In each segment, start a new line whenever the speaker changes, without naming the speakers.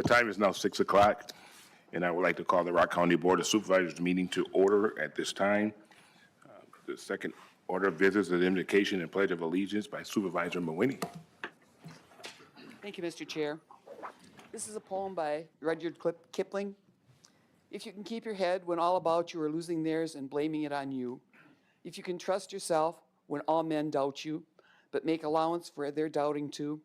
The time is now 6 o'clock, and I would like to call the Rock County Board of Supervisors meeting to order at this time. The second order of business is invocation and pledge of allegiance by Supervisor Mawini.
Thank you, Mr. Chair. This is a poem by Rudyard Kipling. If you can keep your head when all about you are losing theirs and blaming it on you, if you can trust yourself when all men doubt you, but make allowance for their doubting too,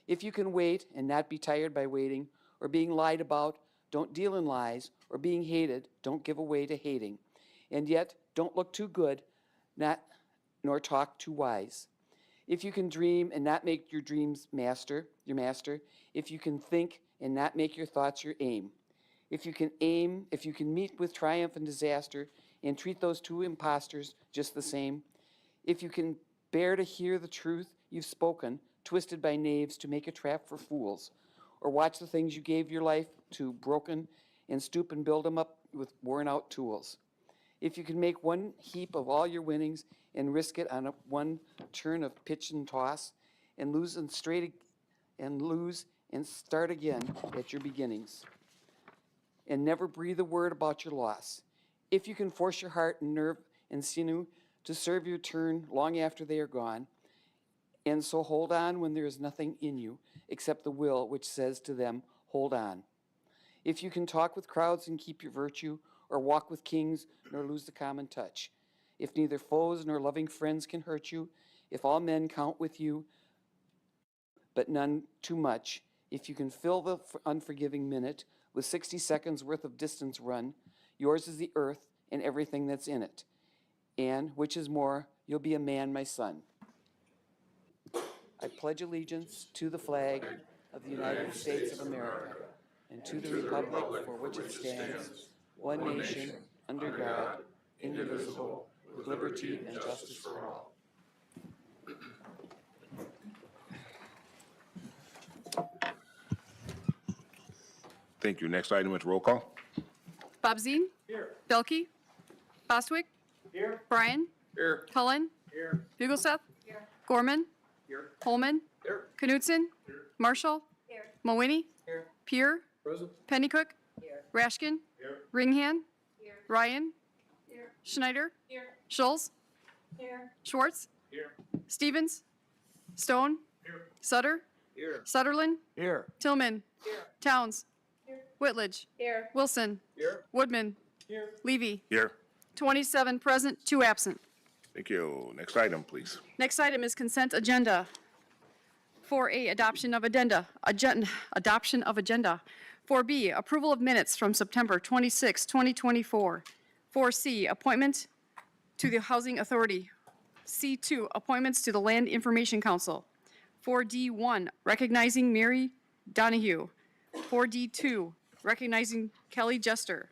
if you can wait and not be tired by waiting, or being lied about, don't deal in lies, or being hated, don't give away to hating, and yet don't look too good, nor talk too wise. If you can dream and not make your dreams your master, if you can think and not make your thoughts your aim, if you can meet with triumph and disaster and treat those two impostors just the same, if you can bear to hear the truth you've spoken, twisted by knaves to make a trap for fools, or watch the things you gave your life to broken and stoop and build them up with worn out tools. If you can make one heap of all your winnings and risk it on one turn of pitch and toss, and lose and start again at your beginnings, and never breathe a word about your loss. If you can force your heart and nerve and sinew to serve your turn long after they are gone, and so hold on when there is nothing in you except the will which says to them, hold on. If you can talk with crowds and keep your virtue, or walk with kings nor lose the common touch, if neither foes nor loving friends can hurt you, if all men count with you, but none too much, if you can fill the unforgiving minute with 60 seconds worth of distance run, yours is the earth and everything that's in it. And, which is more, you'll be a man, my son. I pledge allegiance to the flag of the United States of America and to the republic for which it stands, one nation, under God, indivisible, with liberty and justice for all.
Thank you. Next item is roll call.
Bob Zine.
Here.
Belkey. Bostwick.
Here.
Bryan.
Here.
Cullen.
Here.
Bugelseth. Gorman.
Here.
Holman.
Here.
Knutson. Marshall. Mawini.
Here.
Peer.
Present.
Pennycook. Rashkin.
Here.
Ringhan. Ryan. Schneider. Schulz. Schwartz.
Here.
Stevens. Stone.
Here.
Sutter.
Here.
Sutherland.
Here.
Tillman. Towns. Whitledge. Wilson.
Here.
Woodman.
Here.
Levy.
Here.
27 present, 2 absent.
Thank you. Next item, please.
Next item is consent agenda. 4A, adoption of agenda. 4B, approval of minutes from September 26, 2024. 4C, appointment to the Housing Authority. C2, appointments to the Land Information Council. 4D1, recognizing Mary Donahue. 4D2, recognizing Kelly Jester.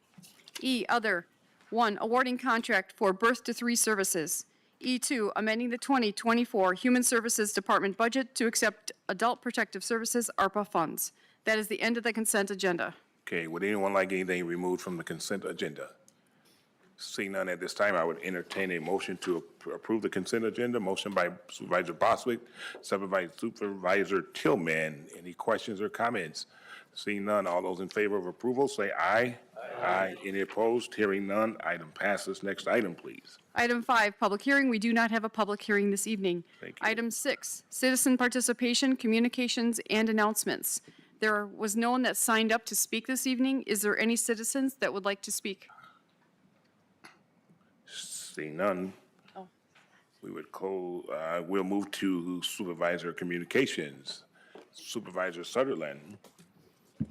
E, other. 1, awarding contract for birth to 3 services. E2, amending the 2024 Human Services Department budget to accept Adult Protective Services ARPA funds. That is the end of the consent agenda.
Okay, would anyone like anything removed from the consent agenda? Seeing none at this time, I would entertain a motion to approve the consent agenda. Motion by Supervisor Bostwick, second by Supervisor Tillman. Any questions or comments? Seeing none, all those in favor of approval say aye. Aye. Any opposed? Hearing none, item passes. Next item, please.
Item 5, public hearing. We do not have a public hearing this evening.
Thank you.
Item 6, citizen participation, communications, and announcements. There was no one that signed up to speak this evening. Is there any citizens that would like to speak?
Seeing none, we would we'll move to Supervisor Communications. Supervisor Sutherland.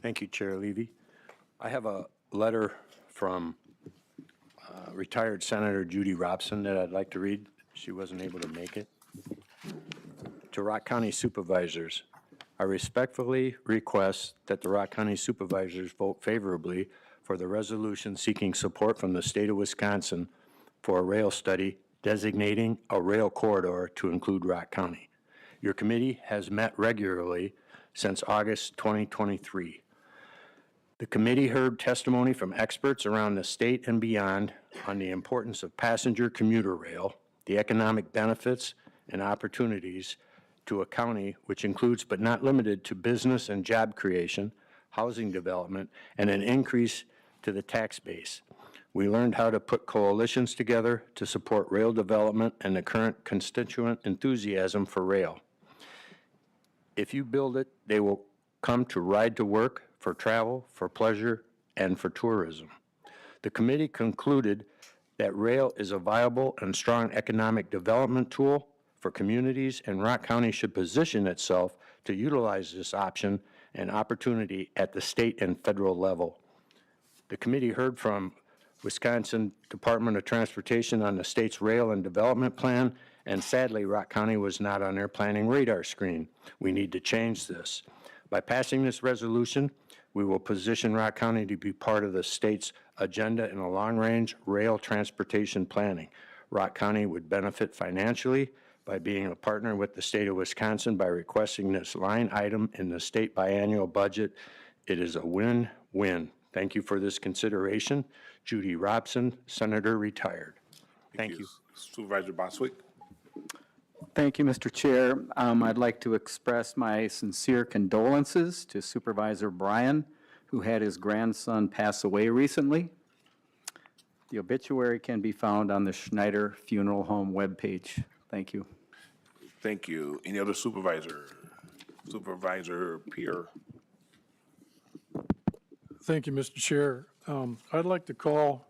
Thank you, Chair Levy. I have a letter from retired Senator Judy Robson that I'd like to read. She wasn't able to make it. To Rock County Supervisors, I respectfully request that the Rock County Supervisors vote favorably for the resolution seeking support from the state of Wisconsin for a rail study designating a rail corridor to include Rock County. Your committee has met regularly since August 2023. The committee heard testimony from experts around the state and beyond on the importance of passenger commuter rail, the economic benefits and opportunities to a county which includes but not limited to business and job creation, housing development, and an increase to the tax base. We learned how to put coalitions together to support rail development and the current constituent enthusiasm for rail. If you build it, they will come to ride to work, for travel, for pleasure, and for tourism. The committee concluded that rail is a viable and strong economic development tool for communities, and Rock County should position itself to utilize this option and opportunity at the state and federal level. The committee heard from Wisconsin Department of Transportation on the state's rail and development plan, and sadly, Rock County was not on their planning radar screen. We need to change this. By passing this resolution, we will position Rock County to be part of the state's agenda in a long-range rail transportation planning. Rock County would benefit financially by being a partner with the state of Wisconsin by requesting this line item in the state biannual budget. It is a win-win. Thank you for this consideration. Judy Robson, Senator, retired. Thank you.
Supervisor Boswick.
Thank you, Mr. Chair. I'd like to express my sincere condolences to Supervisor Bryan, who had his grandson pass away recently. The obituary can be found on the Schneider Funeral Home webpage. Thank you.
Thank you. Any other supervisor? Supervisor Peer.
Thank you, Mr. Chair. I'd like to call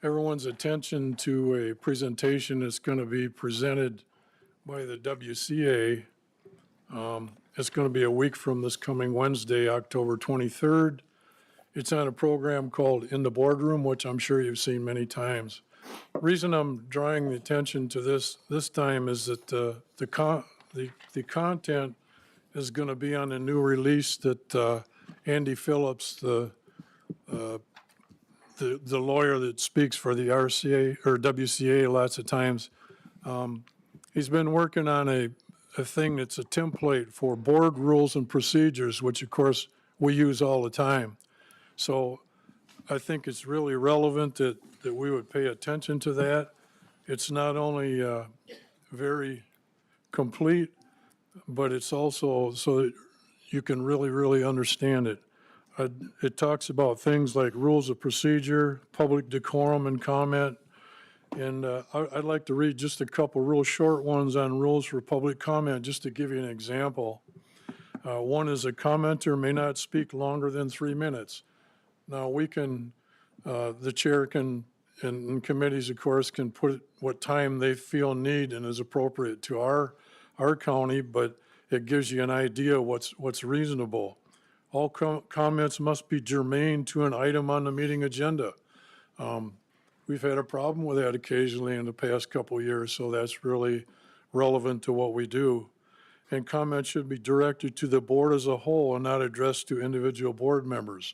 everyone's attention to a presentation that's going to be presented by the WCA. It's going to be a week from this coming Wednesday, October 23rd. It's on a program called In the Boardroom, which I'm sure you've seen many times. Reason I'm drawing the attention to this time is that the content is going to be on a new release that Andy Phillips, the lawyer that speaks for the RCA or WCA lots of times, he's been working on a thing that's a template for board rules and procedures, which of course we use all the time. So I think it's really relevant that we would pay attention to that. It's not only very complete, but it's also so that you can really understand it. It talks about things like rules of procedure, public decorum and comment. And I'd like to read just a couple real short ones on rules for public comment, just to give you an example. One is a commenter may not speak longer than 3 minutes. Now, we can, the chair can, and committees, of course, can put what time they feel need and is appropriate to our county, but it gives you an idea what's reasonable. All comments must be germane to an item on the meeting agenda. We've had a problem with that occasionally in the past couple of years, so that's really relevant to what we do. And comments should be directed to the board as a whole and not addressed to individual board members.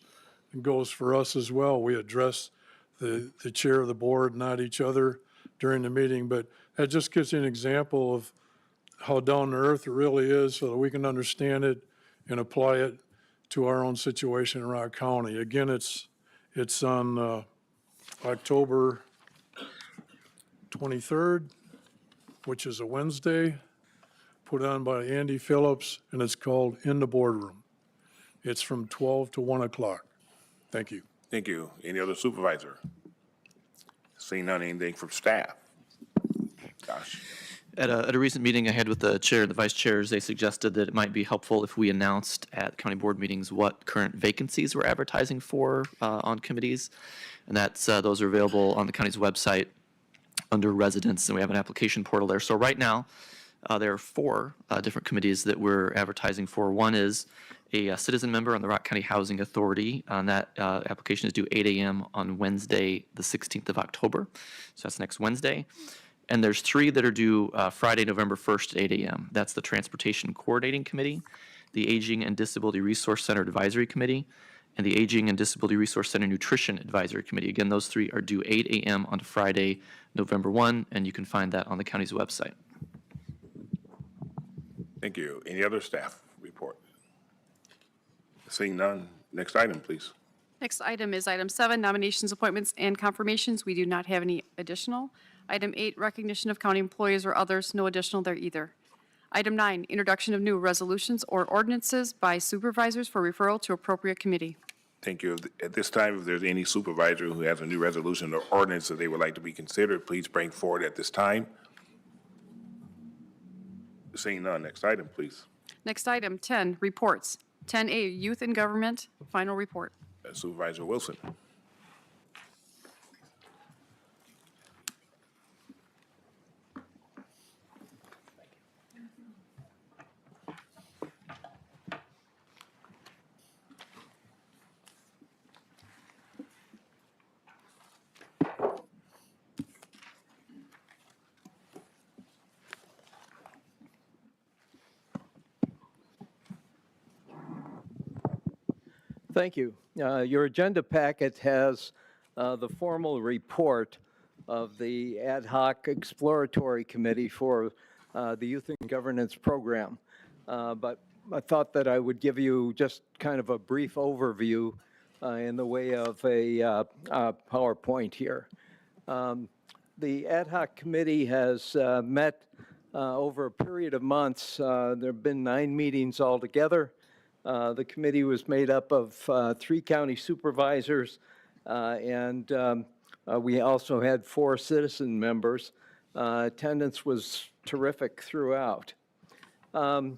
It goes for us as well. We address the chair of the board, not each other during the meeting, but that just gives you an example of how down to earth it really is so that we can understand it and apply it to our own situation in Rock County. Again, it's on October 23rd, which is a Wednesday, put on by Andy Phillips, and it's called In the Boardroom. It's from 12 to 1 o'clock. Thank you.
Thank you. Any other supervisor? Seeing none, anything from staff? Josh.
At a recent meeting I had with the chair and the vice chairs, they suggested that it might be helpful if we announced at county board meetings what current vacancies we're advertising for on committees. And that's those are available on the county's website under residents, and we have an application portal there. So right now, there are 4 different committees that we're advertising for. One is a citizen member on the Rock County Housing Authority. And that application is due 8 a.m. on Wednesday, the 16th of October. So that's next Wednesday. And there's 3 that are due Friday, November 1st at 8 a.m. That's the Transportation Coordinating Committee, the Aging and Disability Resource Center Advisory Committee, and the Aging and Disability Resource Center Nutrition Advisory Committee. Again, those 3 are due 8 a.m. on Friday, November 1, and you can find that on the county's website.
Thank you. Any other staff report? Seeing none, next item, please.
Next item is item 7, nominations, appointments, and confirmations. We do not have any additional. Item 8, recognition of county employees or others, no additional there either. Item 9, introduction of new resolutions or ordinances by supervisors for referral to appropriate committee.
Thank you. At this time, if there's any supervisor who has a new resolution or ordinance that they would like to be considered, please bring forward at this time. Seeing none, next item, please.
Next item, 10, reports. 10A, youth and government, final report.
Supervisor Wilson.
Thank you. Your agenda packet has the formal report of the Ad hoc Exploratory Committee for the Youth and Governance Program. But I thought that I would give you just kind of a brief overview in the way of a PowerPoint here. The Ad hoc Committee has met over a period of months. There have been 9 meetings altogether. The committee was made up of 3 county supervisors, and we also had 4 citizen members. Attendance was terrific throughout. The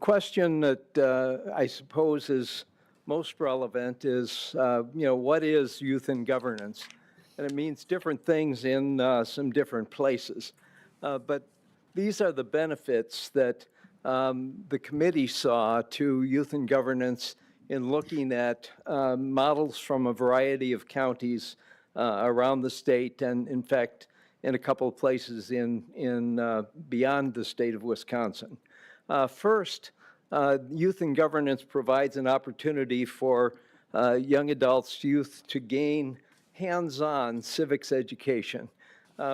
question that I suppose is most relevant is, what is youth and governance? And it means different things in some different places. But these are the benefits that the committee saw to youth and governance in looking at models from a variety of counties around the state, and in fact, in a couple of places in beyond the state of Wisconsin. First, youth and governance provides an opportunity for young adults, youth, to gain hands-on civics education.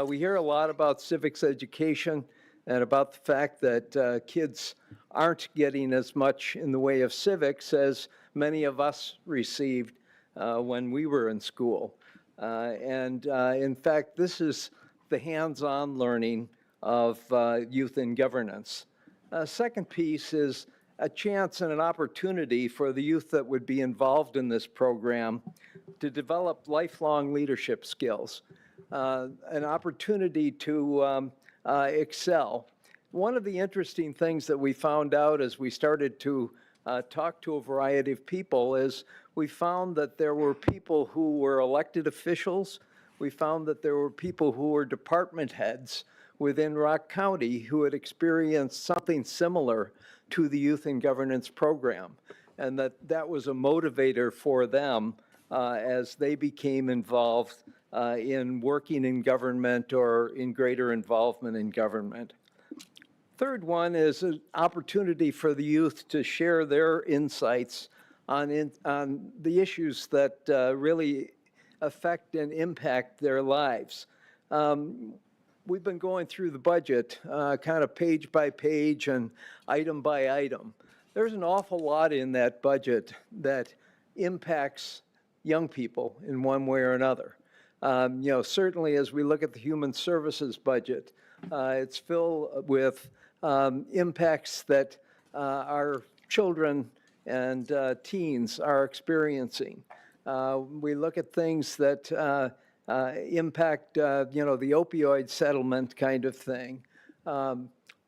We hear a lot about civics education and about the fact that kids aren't getting as much in the way of civics as many of us received when we were in school. In fact, this is the hands-on learning of youth and governance. Second piece is a chance and an opportunity for the youth that would be involved in this program to develop lifelong leadership skills, an opportunity to excel. One of the interesting things that we found out as we started to talk to a variety of people is we found that there were people who were elected officials. We found that there were people who were department heads within Rock County who had experienced something similar to the Youth and Governance Program, and that was a motivator for them as they became involved in working in government or in greater involvement in government. Third one is an opportunity for the youth to share their insights on the issues that really affect and impact their lives. We've been going through the budget kind of page by page and item by item. There's an awful lot in that budget that impacts young people in one way or another. Certainly as we look at the human services budget, it's filled with impacts that our children and teens are experiencing. We look at things that impact, the opioid settlement kind of thing,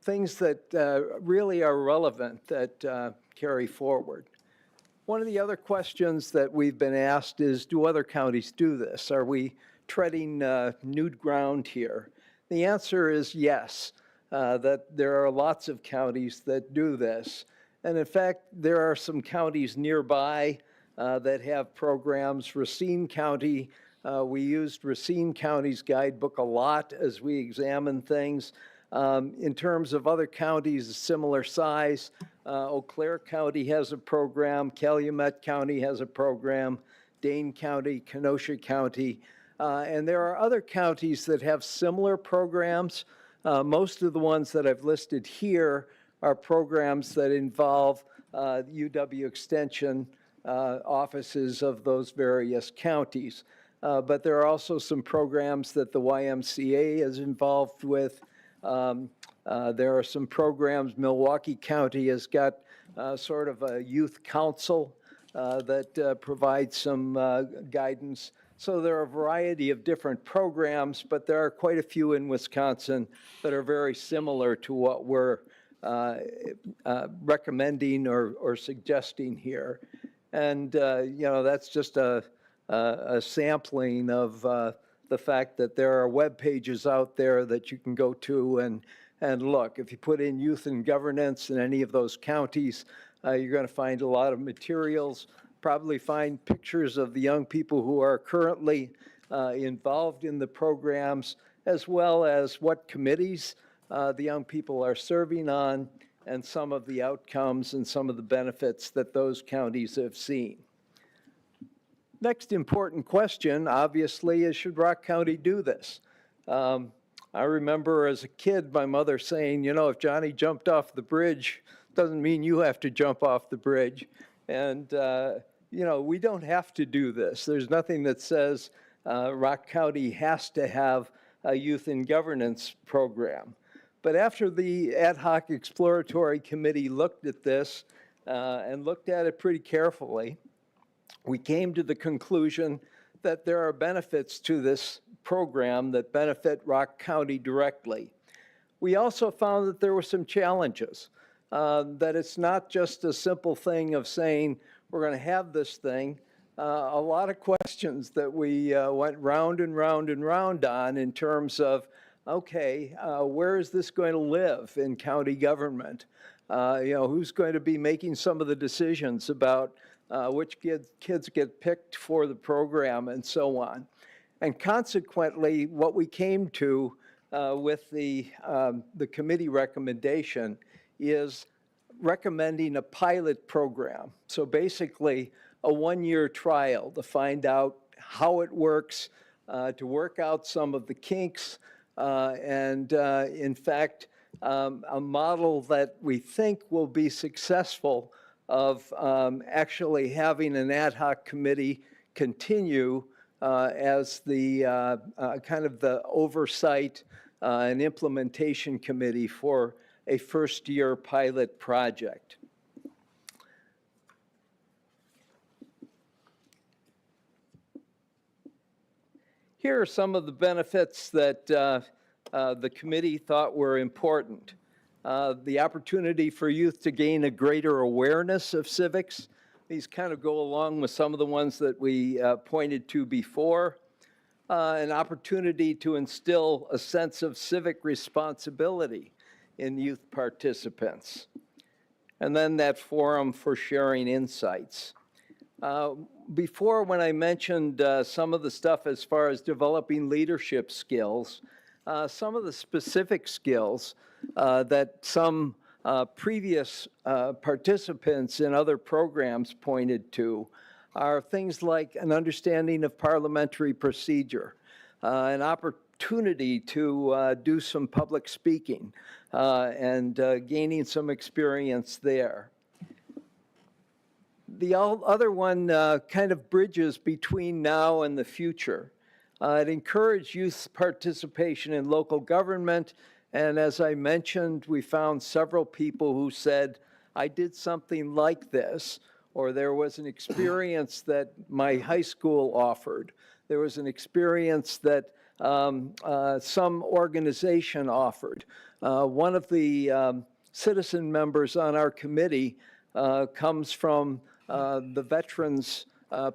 things that really are relevant that carry forward. One of the other questions that we've been asked is, do other counties do this? Are we treading new ground here? The answer is yes, that there are lots of counties that do this. And in fact, there are some counties nearby that have programs. Racine County, we used Racine County's guidebook a lot as we examined things. In terms of other counties of similar size, Eau Claire County has a program, Calumet County has a program, Dane County, Kenosha County, and there are other counties that have similar programs. Most of the ones that I've listed here are programs that involve UW Extension offices of those various counties. But there are also some programs that the YMCA is involved with. There are some programs. Milwaukee County has got sort of a youth council that provides some guidance. So there are a variety of different programs, but there are quite a few in Wisconsin that are very similar to what we're recommending or suggesting here. And, you know, that's just a sampling of the fact that there are web pages out there that you can go to and look. If you put in youth and governance in any of those counties, you're going to find a lot of materials, probably find pictures of the young people who are currently involved in the programs, as well as what committees the young people are serving on, and some of the outcomes and some of the benefits that those counties have seen. Next important question, obviously, is should Rock County do this? I remember as a kid, my mother saying, you know, if Johnny jumped off the bridge, doesn't mean you have to jump off the bridge. And, you know, we don't have to do this. There's nothing that says Rock County has to have a youth in governance program. But after the Ad Hoc Exploratory Committee looked at this and looked at it pretty carefully, we came to the conclusion that there are benefits to this program that benefit Rock County directly. We also found that there were some challenges, that it's not just a simple thing of saying, we're going to have this thing. A lot of questions that we went round and round and round on in terms of, okay, where is this going to live in county government? You know, who's going to be making some of the decisions about which kids get picked for the program and so on. And consequently, what we came to with the committee recommendation is recommending a pilot program. So basically, a one-year trial to find out how it works, to work out some of the kinks, and in fact, a model that we think will be successful of actually having an ad hoc committee continue as the kind of the oversight and implementation committee for a first-year pilot project. Here are some of the benefits that the committee thought were important. The opportunity for youth to gain a greater awareness of civics. These kind of go along with some of the ones that we pointed to before. An opportunity to instill a sense of civic responsibility in youth participants. And then that forum for sharing insights. Before, when I mentioned some of the stuff as far as developing leadership skills, some of the specific skills that some previous participants in other programs pointed to are things like an understanding of parliamentary procedure, an opportunity to do some public speaking, and gaining some experience there. The other one kind of bridges between now and the future. It encouraged youth participation in local government, and as I mentioned, we found several people who said, I did something like this, or there was an experience that my high school offered. There was an experience that some organization offered. One of the citizen members on our committee comes from the veterans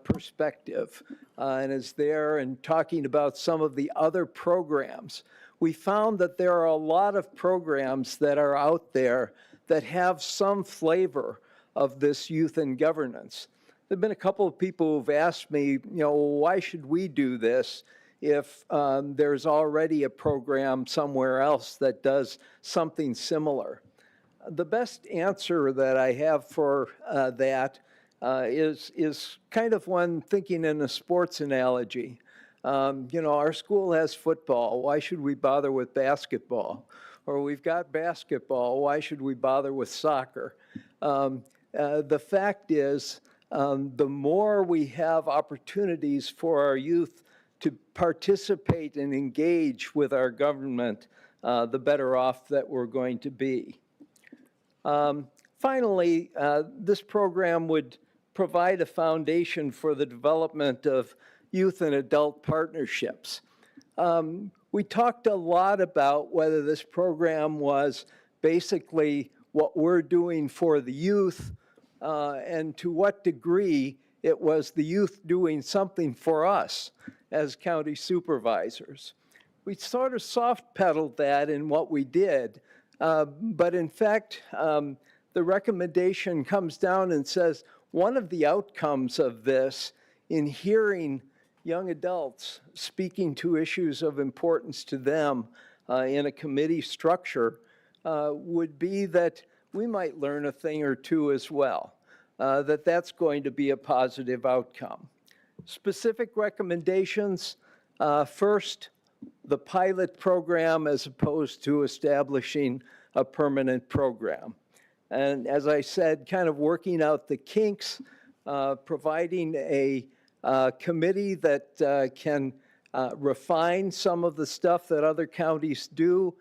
perspective and is there and talking about some of the other programs. We found that there are a lot of programs that are out there that have some flavor of this youth in governance. There have been a couple of people who've asked me, you know, why should we do this if there's already a program somewhere else that does something similar? The best answer that I have for that is kind of one thinking in a sports analogy. You know, our school has football. Why should we bother with basketball? Or we've got basketball. Why should we bother with soccer? The fact is, the more we have opportunities for our youth to participate and engage with our government, the better off that we're going to be. Finally, this program would provide a foundation for the development of youth and adult partnerships. We talked a lot about whether this program was basically what we're doing for the youth and to what degree it was the youth doing something for us as county supervisors. We sort of soft pedaled that in what we did, but in fact, the recommendation comes down and says one of the outcomes of this in hearing young adults speaking to issues of importance to them in a committee structure would be that we might learn a thing or two as well, that's going to be a positive outcome. Specific recommendations, first, the pilot program as opposed to establishing a permanent program. And as I said, kind of working out the kinks, providing a committee that can refine some of the stuff that other counties do.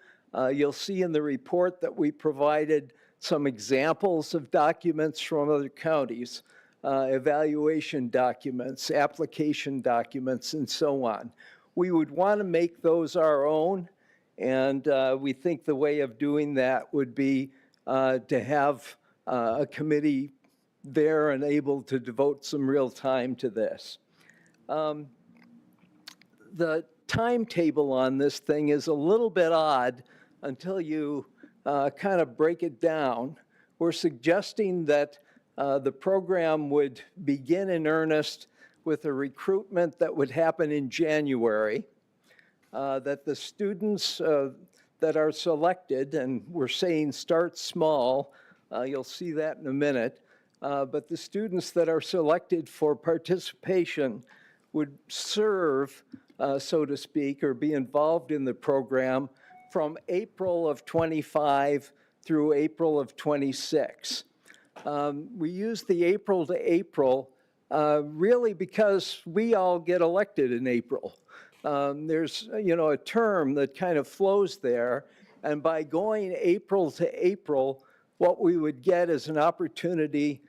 You'll see in the report that we provided some examples of documents from other counties, evaluation documents, application documents, and so on. We would want to make those our own, and we think the way of doing that would be to have a committee there and able to devote some real time to this. The timetable on this thing is a little bit odd until you kind of break it down. We're suggesting that the program would begin in earnest with a recruitment that would happen in January, that the students that are selected, and we're saying start small, you'll see that in a minute, but the students that are selected for participation would serve, so to speak, or be involved in the program from April of 25 through April of 26. We use the April to April really because we all get elected in April. There's, a term that kind of flows there, and by going April to April, what we would get is an opportunity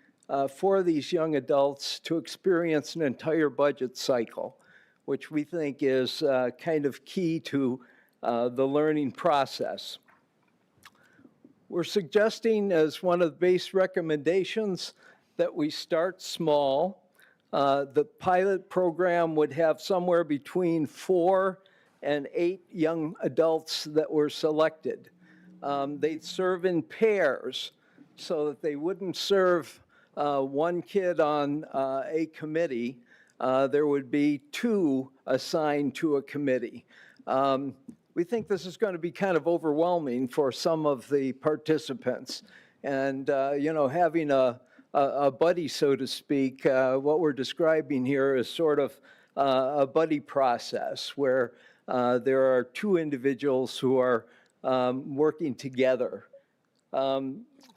for these young adults to experience an entire budget cycle, which we think is kind of key to the learning process. We're suggesting as one of the base recommendations that we start small. The pilot program would have somewhere between 4 and 8 young adults that were selected. They'd serve in pairs so that they wouldn't serve one kid on a committee. There would be 2 assigned to a committee. We think this is going to be kind of overwhelming for some of the participants. And, having a buddy, so to speak, what we're describing here is sort of a buddy process where there are 2 individuals who are working together.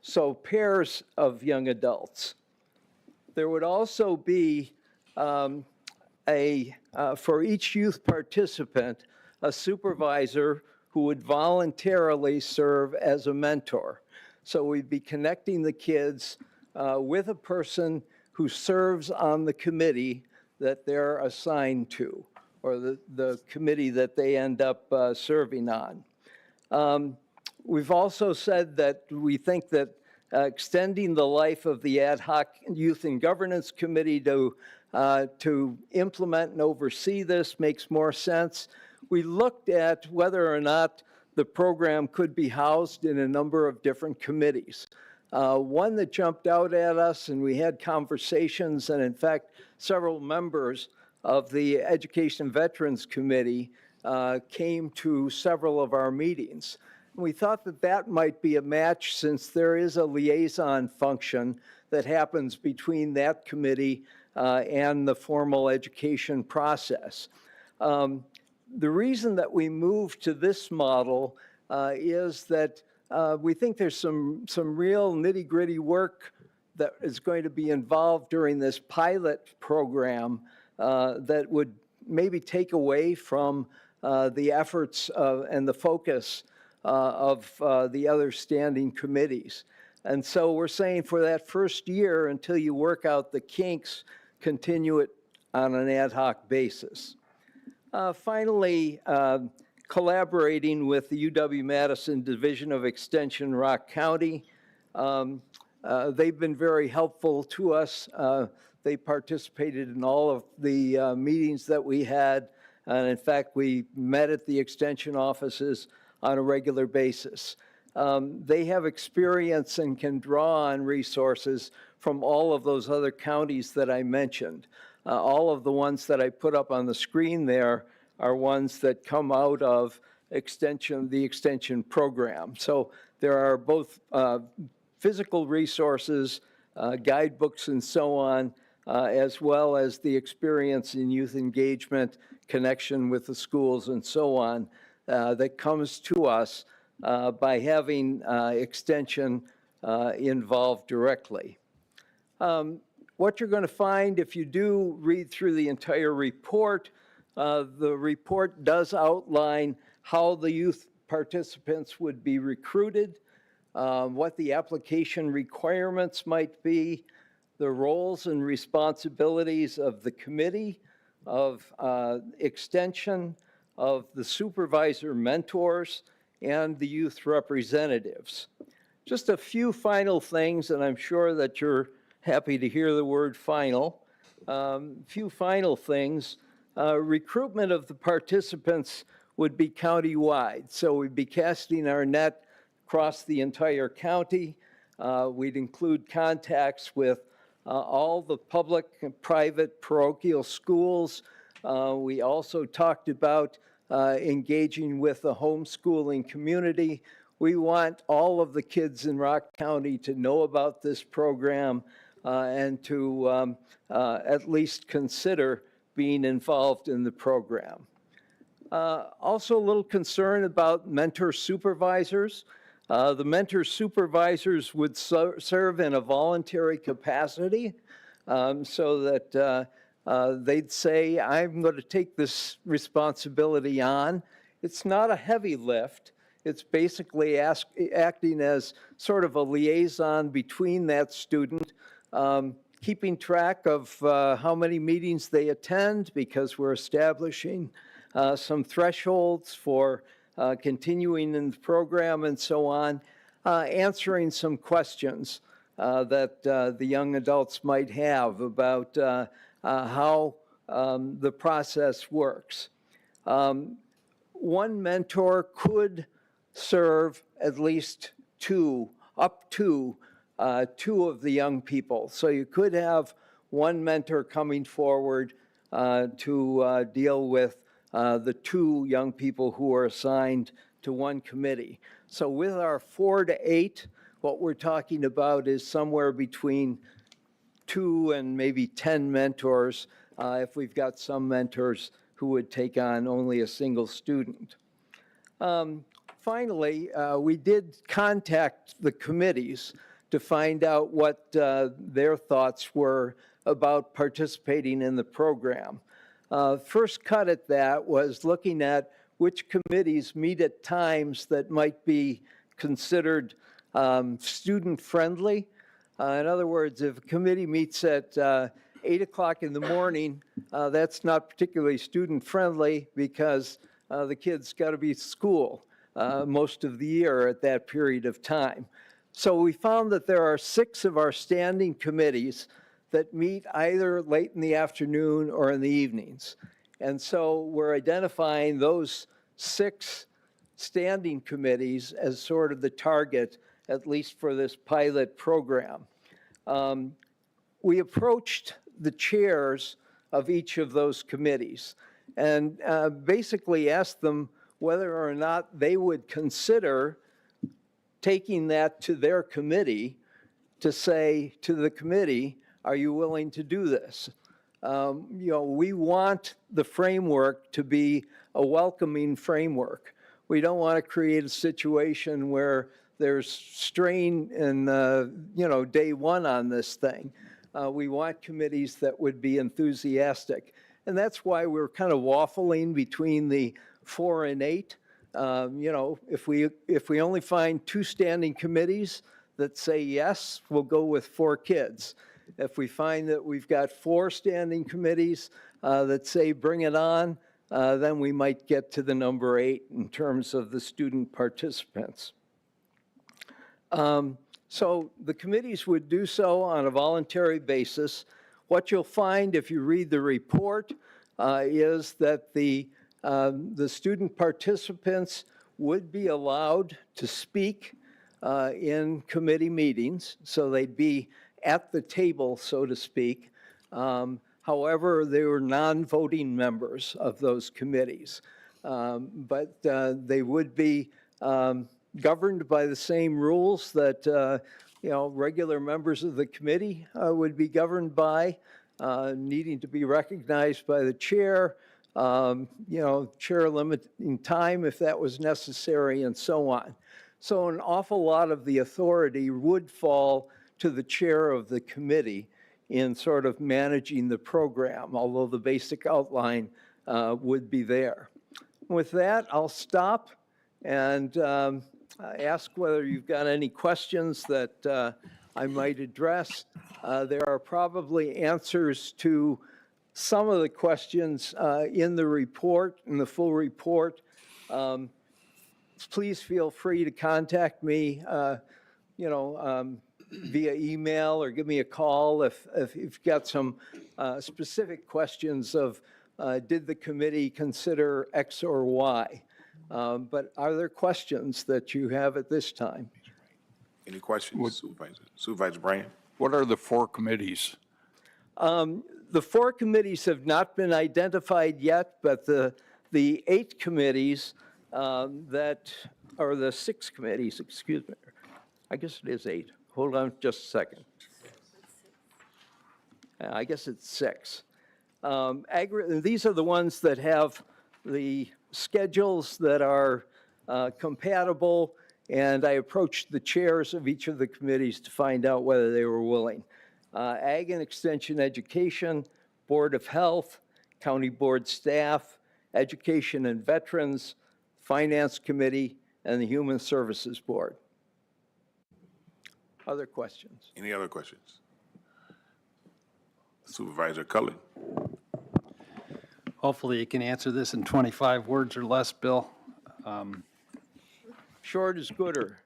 So pairs of young adults. There would also be for each youth participant, a supervisor who would voluntarily serve as a mentor. So we'd be connecting the kids with a person who serves on the committee that they're assigned to, or the committee that they end up serving on. We've also said that we think that extending the life of the Ad Hoc Youth and Governance Committee to implement and oversee this makes more sense. We looked at whether or not the program could be housed in a number of different committees. One that jumped out at us, and we had conversations, and in fact, several members of the Education and Veterans Committee came to several of our meetings. We thought that that might be a match since there is a liaison function that happens between that committee and the formal education process. The reason that we moved to this model is that we think there's some real nitty-gritty work that is going to be involved during this pilot program that would maybe take away from the efforts and the focus of the other standing committees. And so we're saying for that first year, until you work out the kinks, continue it on an ad hoc basis. Finally, collaborating with the UW-Madison Division of Extension, Rock County. They've been very helpful to us. They participated in all of the meetings that we had. And in fact, we met at the extension offices on a regular basis. They have experience and can draw on resources from all of those other counties that I mentioned. All of the ones that I put up on the screen there are ones that come out of the extension program. So there are both physical resources, guidebooks and so on, as well as the experience in youth engagement, connection with the schools and so on, that comes to us by having extension involved directly. What you're going to find if you do read through the entire report, the report does outline how the youth participants would be recruited, what the application requirements might be, the roles and responsibilities of the committee, of extension, of the supervisor mentors, and the youth representatives. Just a few final things, and I'm sure that you're happy to hear the word final. Few final things. Recruitment of the participants would be countywide. So we'd be casting our net across the entire county. We'd include contacts with all the public and private parochial schools. We also talked about engaging with the homeschooling community. We want all of the kids in Rock County to know about this program and to at least consider being involved in the program. Also a little concern about mentor supervisors. The mentor supervisors would serve in a voluntary capacity so that they'd say, I'm going to take this responsibility on. It's not a heavy lift. It's basically acting as sort of a liaison between that student, keeping track of how many meetings they attend, because we're establishing some thresholds for continuing in the program and so on, answering some questions that the young adults might have about how the process works. One mentor could serve at least up to two of the young people. So you could have one mentor coming forward to deal with the two young people who are assigned to one committee. So with our 4 to 8, what we're talking about is somewhere between 2 and maybe 10 mentors if we've got some mentors who would take on only a single student. Finally, we did contact the committees to find out what their thoughts were about participating in the program. First cut at that was looking at which committees meet at times that might be considered student-friendly. In other words, if a committee meets at 8 o'clock in the morning, that's not particularly student-friendly because the kids got to be at school most of the year at that period of time. So we found that there are 6 of our standing committees that meet either late in the afternoon or in the evenings. And so we're identifying those 6 standing committees as sort of the target, at least for this pilot program. We approached the chairs of each of those committees and basically asked them whether or not they would consider taking that to their committee to say to the committee, are you willing to do this? We want the framework to be a welcoming framework. We don't want to create a situation where there's strain in, day one on this thing. We want committees that would be enthusiastic. And that's why we're kind of waffling between the 4 and 8. You know, if we only find 2 standing committees that say yes, we'll go with 4 kids. If we find that we've got 4 standing committees that say bring it on, then we might get to the number 8 in terms of the student participants. So the committees would do so on a voluntary basis. What you'll find if you read the report is that the student participants would be allowed to speak in committee meetings, so they'd be at the table, so to speak. However, they were non-voting members of those committees. But they would be governed by the same rules that, you know, regular members of the committee would be governed by, needing to be recognized by the chair, you know, chair limiting time if that was necessary, and so on. So an awful lot of the authority would fall to the chair of the committee in sort of managing the program, although the basic outline would be there. With that, I'll stop and ask whether you've got any questions that I might address. There are probably answers to some of the questions in the report, in the full report. Please feel free to contact me, you know, via email or give me a call if you've got some specific questions of did the committee consider X or Y. But are there questions that you have at this time?
Any questions, Supervisor? Supervisor Bryan?
What are the 4 committees?
The 4 committees have not been identified yet, but the 8 committees that, or the 6 committees, excuse me, I guess it is 8. Hold on just a second. I guess it's 6. These are the ones that have the schedules that are compatible, and I approached the chairs of each of the committees to find out whether they were willing. Ag and Extension Education, Board of Health, County Board Staff, Education and Veterans, Finance Committee, and the Human Services Board. Other questions?
Any other questions? Supervisor Cullen?
Hopefully you can answer this in 25 words or less, Bill.
Short is gooder.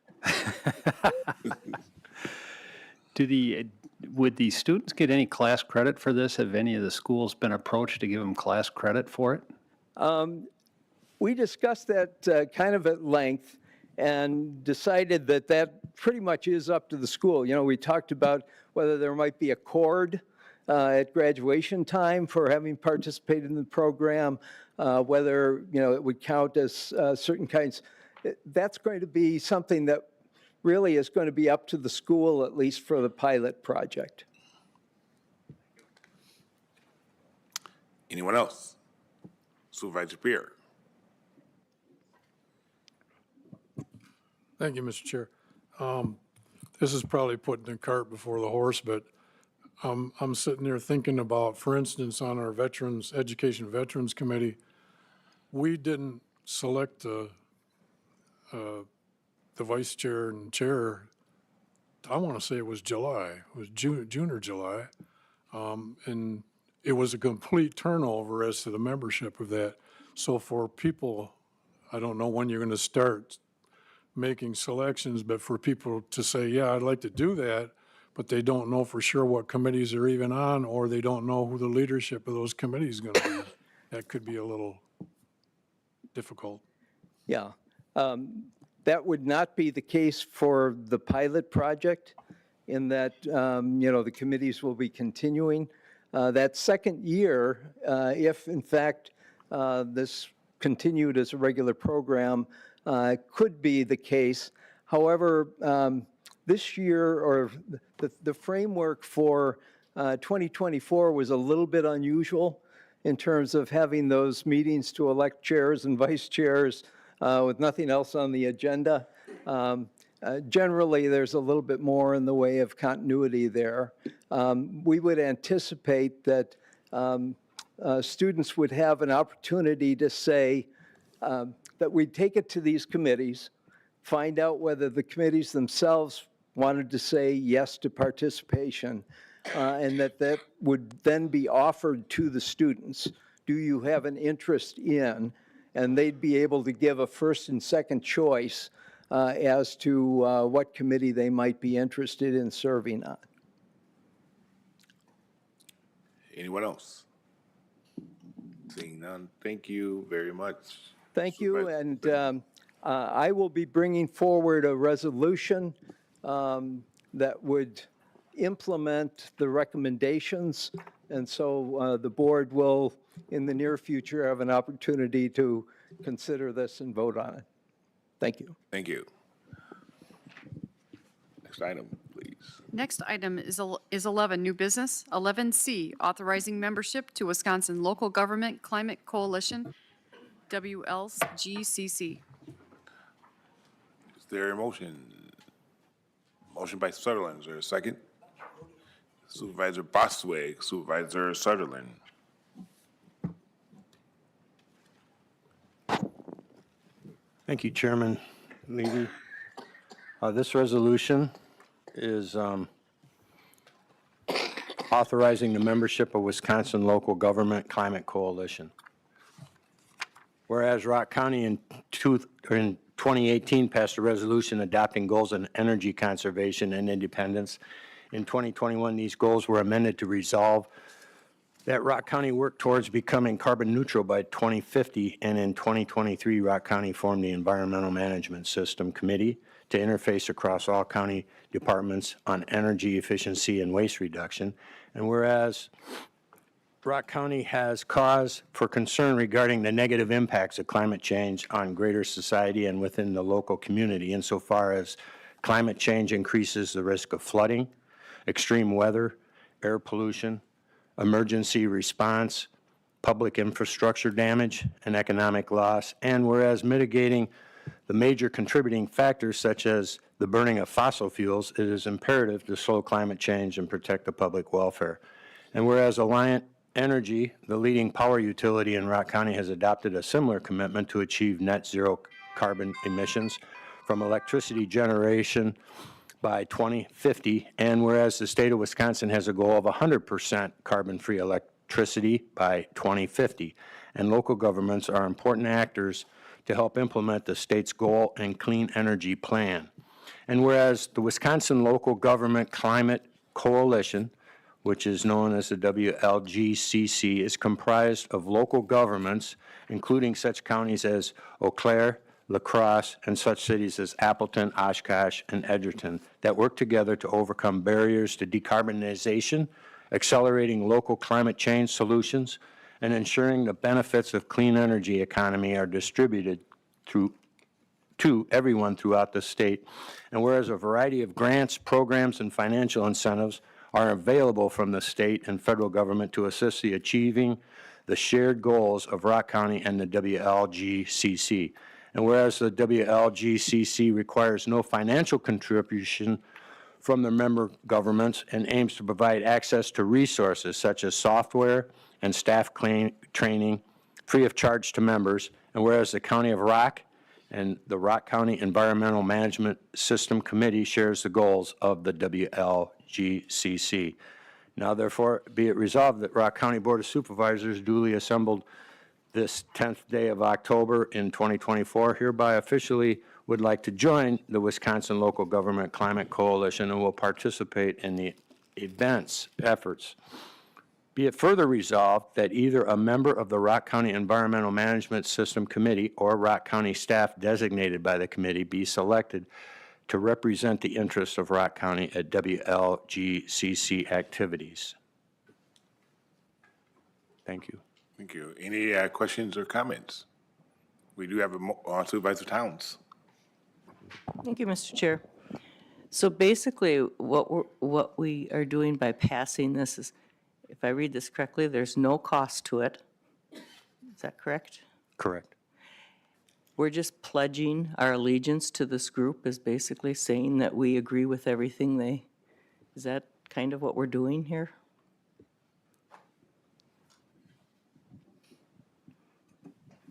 Would the students get any class credit for this? Have any of the schools been approached to give them class credit for it?
We discussed that kind of at length and decided that that pretty much is up to the school. You know, we talked about whether there might be a cord at graduation time for having participated in the program, whether, you know, it would count as certain kinds. That's going to be something that really is going to be up to the school, at least for the pilot project.
Anyone else? Supervisor Pierre?
Thank you, Mr. Chair. This is probably putting the cart before the horse, but I'm sitting there thinking about, for instance, on our Education Veterans Committee, we didn't select the vice chair and chair. I want to say it was July. It was June or July. And it was a complete turnover as to the membership of that. So for people, I don't know when you're going to start making selections, but for people to say, yeah, I'd like to do that, but they don't know for sure what committees they're even on, or they don't know who the leadership of those committees is going to be, that could be a little difficult.
Yeah. That would not be the case for the pilot project, in that, you know, the committees will be continuing. That second year, if in fact this continued as a regular program, could be the case. However, this year, or the framework for 2024 was a little bit unusual in terms of having those meetings to elect chairs and vice chairs with nothing else on the agenda. Generally, there's a little bit more in the way of continuity there. We would anticipate that students would have an opportunity to say, that we take it to these committees, find out whether the committees themselves wanted to say yes to participation, and that would then be offered to the students. Do you have an interest in? And they'd be able to give a first and second choice as to what committee they might be interested in serving on.
Anyone else? Seeing none, thank you very much.
Thank you,
Supervisor
and I will be bringing forward a resolution that would implement the recommendations, and so the board will, in the near future, have an opportunity to consider this and vote on it. Thank you.
Thank you. Next item, please.
Next item is 11, new business. 11C, authorizing membership to Wisconsin Local Government Climate Coalition, WLGCC.
Is there a motion? Motion by Sutherland, is there a second? Supervisor Boswig, Supervisor Sutherland.
Thank you, Chairman Levy. This resolution is authorizing the membership of Wisconsin Local Government Climate Coalition. Whereas Rock County in 2018 passed a resolution adopting goals in energy conservation and independence. In 2021, these goals were amended to resolve that Rock County work towards becoming carbon neutral by 2050, and in 2023, Rock County formed the Environmental Management System Committee to interface across all county departments on energy efficiency and waste reduction. And whereas Rock County has cause for concern regarding the negative impacts of climate change on greater society and within the local community, insofar as climate change increases the risk of flooding, extreme weather, air pollution, emergency response, public infrastructure damage, and economic loss, and whereas mitigating the major contributing factors such as the burning of fossil fuels, it is imperative to slow climate change and protect the public welfare. And whereas Alliant Energy, the leading power utility in Rock County, has adopted a similar commitment to achieve net zero carbon emissions from electricity generation by 2050, and whereas the state of Wisconsin has a goal of 100% carbon-free electricity by 2050, and local governments are important actors to help implement the state's goal and clean energy plan. And whereas the Wisconsin Local Government Climate Coalition, which is known as the WLGCC, is comprised of local governments, including such counties as Eau Claire, La Crosse, and such cities as Appleton, Oshkosh, and Edgerton, that work together to overcome barriers to decarbonization, accelerating local climate change solutions, and ensuring the benefits of clean energy economy are distributed to everyone throughout the state. And whereas a variety of grants, programs, and financial incentives are available from the state and federal government to assist the achieving the shared goals of Rock County and the WLGCC. And whereas the WLGCC requires no financial contribution from the member governments and aims to provide access to resources such as software and staff training free of charge to members, and whereas the County of Rock and the Rock County Environmental Management System Committee shares the goals of the WLGCC. Now therefore be it resolved that Rock County Board of Supervisors duly assembled this 10th day of October in 2024 hereby officially would like to join the Wisconsin Local Government Climate Coalition and will participate in the events, efforts. Be it further resolved that either a member of the Rock County Environmental Management System Committee or Rock County staff designated by the committee be selected to represent the interests of Rock County at WLGCC activities. Thank you.
Thank you. Any questions or comments? We do have a Supervisor Towns.
Thank you, Mr. Chair. So basically, what we are doing by passing this is, if I read this correctly, there's no cost to it. Is that correct?
Correct.
We're just pledging our allegiance to this group, is basically saying that we agree with everything they, is that kind of what we're doing here?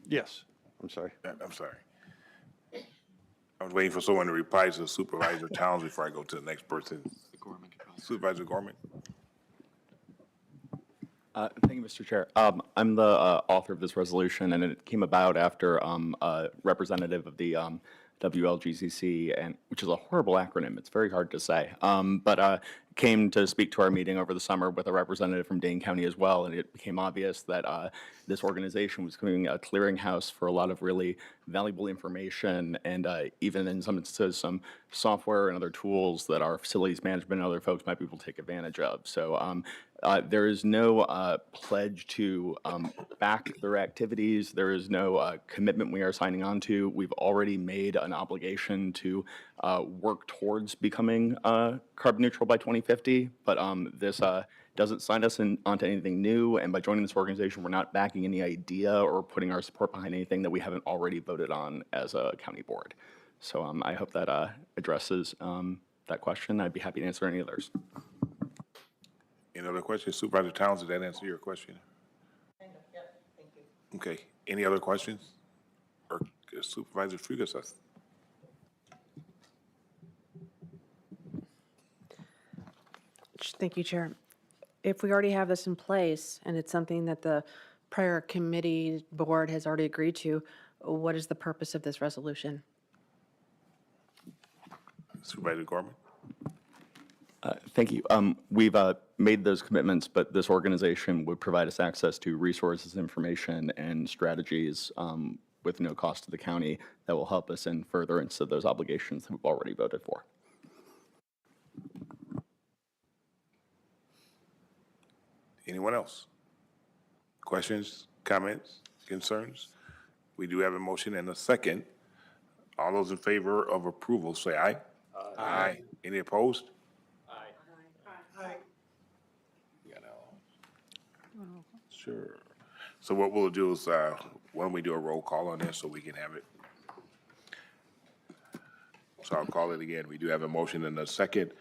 Yes. I'm sorry.
I'm sorry. I was waiting for someone to reply to Supervisor Towns before I go to the next person. Supervisor Gorman?
Thank you, Mr. Chair. I'm the author of this resolution, and it came about after a representative of the WLGCC, and which is a horrible acronym. It's very hard to say, but came to speak to our meeting over the summer with a representative from Dane County as well, and it became obvious that this organization was becoming a clearinghouse for a lot of really valuable information, and even in some instances, some software and other tools that our facilities management and other folks might be able to take advantage of. So there is no pledge to back their activities. There is no commitment we are signing on to. We've already made an obligation to work towards becoming carbon neutral by 2050, but this doesn't sign us onto anything new, and by joining this organization, we're not backing any idea or putting our support behind anything that we haven't already voted on as a county board. So I hope that addresses that question. I'd be happy to answer any others.
Any other questions? Supervisor Towns, did that answer your question?
Yep, thank you.
Okay, any other questions? Or Supervisor Trigueros?
Thank you, Chair. If we already have this in place and it's something that the prior committee board has already agreed to, what is the purpose of this resolution?
Supervisor Gorman?
Thank you. We've made those commitments, but this organization would provide us access to resources, information, and strategies with no cost to the county that will help us in furtherance of those obligations that we've already voted for.
Anyone else? Questions, comments, concerns? We do have a motion and a second. All those in favor of approval, say aye. Aye. Any opposed? Sure. So what we'll do is, why don't we do a roll call on this so we can have it? So I'll call it again. We do have a motion and a second.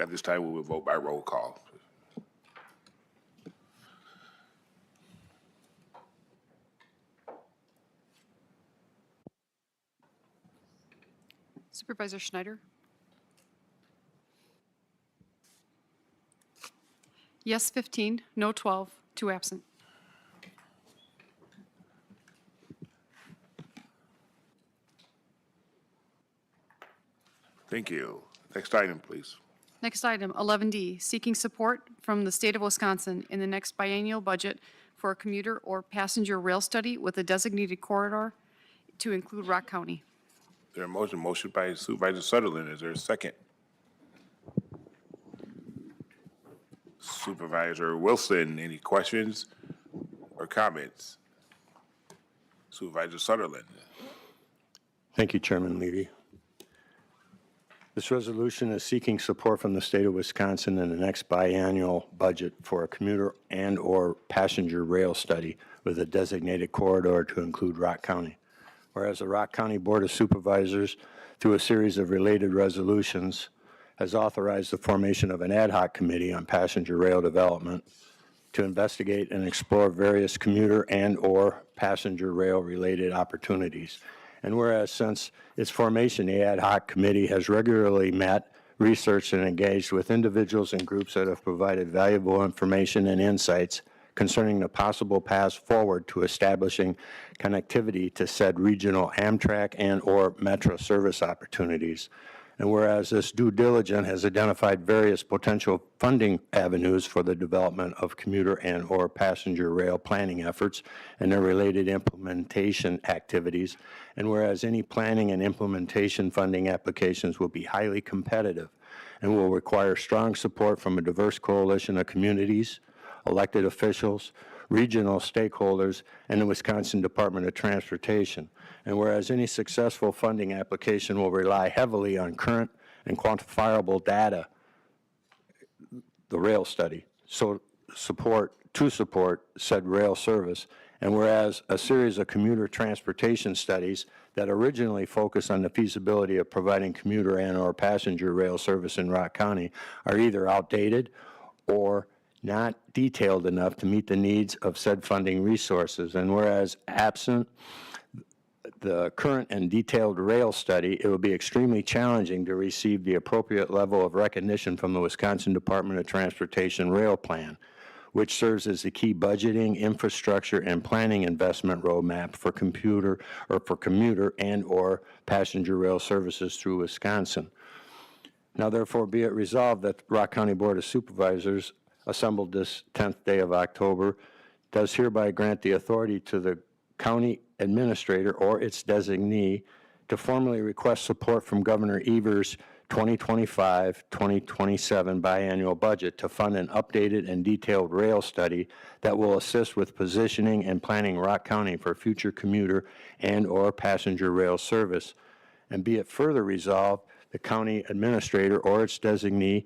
At this time, we will vote by roll call.
Supervisor Schneider? Yes, 15, no 12, 2 absent.
Thank you. Next item, please.
Next item, 11D, seeking support from the state of Wisconsin in the next biennial budget for a commuter or passenger rail study with a designated corridor to include Rock County.
There a motion by Supervisor Sutherland. Is there a second? Supervisor Wilson, any questions or comments? Supervisor Sutherland.
Thank you, Chairman Levy. This resolution is seeking support from the state of Wisconsin in the next biannual budget for a commuter and/or passenger rail study with a designated corridor to include Rock County. Whereas the Rock County Board of Supervisors, through a series of related resolutions, has authorized the formation of an ad hoc committee on passenger rail development to investigate and explore various commuter and/or passenger rail-related opportunities. And whereas since its formation, the ad hoc committee has regularly met, researched, and engaged with individuals and groups that have provided valuable information and insights concerning the possible paths forward to establishing connectivity to said regional Amtrak and/or Metro service opportunities. And whereas this due diligence has identified various potential funding avenues for the development of commuter and/or passenger rail planning efforts and their related implementation activities, and whereas any planning and implementation funding applications will be highly competitive and will require strong support from a diverse coalition of communities, elected officials, regional stakeholders, and the Wisconsin Department of Transportation. And whereas any successful funding application will rely heavily on current and quantifiable data, the rail study, so support said rail service, and whereas a series of commuter transportation studies that originally focused on the feasibility of providing commuter and/or passenger rail service in Rock County are either outdated or not detailed enough to meet the needs of said funding resources. And whereas absent the current and detailed rail study, it will be extremely challenging to receive the appropriate level of recognition from the Wisconsin Department of Transportation Rail Plan, which serves as the key budgeting, infrastructure, and planning investment roadmap for commuter and/or passenger rail services through Wisconsin. Now therefore be it resolved that the Rock County Board of Supervisors, assembled this 10th day of October, does hereby grant the authority to the county administrator or its designee to formally request support from Governor Evers' 2025-2027 biannual budget to fund an updated and detailed rail study that will assist with positioning and planning Rock County for future commuter and/or passenger rail service. And be it further resolved, the county administrator or its designee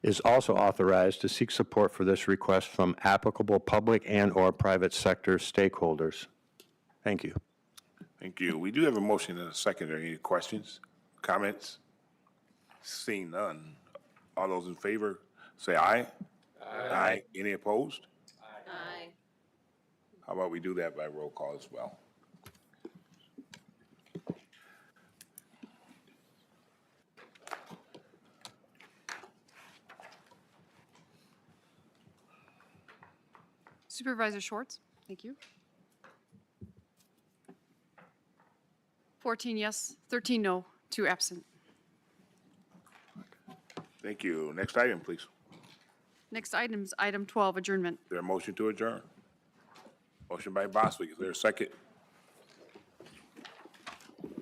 is also authorized to seek support for this request from applicable public and/or private sector stakeholders. Thank you.
Thank you. We do have a motion and a second. Are there any questions, comments? Seeing none. All those in favor, say aye. Aye. Any opposed?
Aye.
How about we do that by roll call as well?
Supervisor Schwartz? Thank you. 14 yes, 13 no, 2 absent.
Thank you. Next item, please.
Next item is item 12, adjournment.
Is there a motion to adjourn? Motion by Boswick. Is there a second?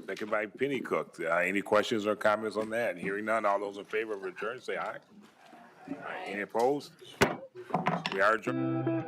Second by Pennycook. Any questions or comments on that? Hearing none, all those in favor of adjourn, say aye. Aye. Any opposed? We are adjourned.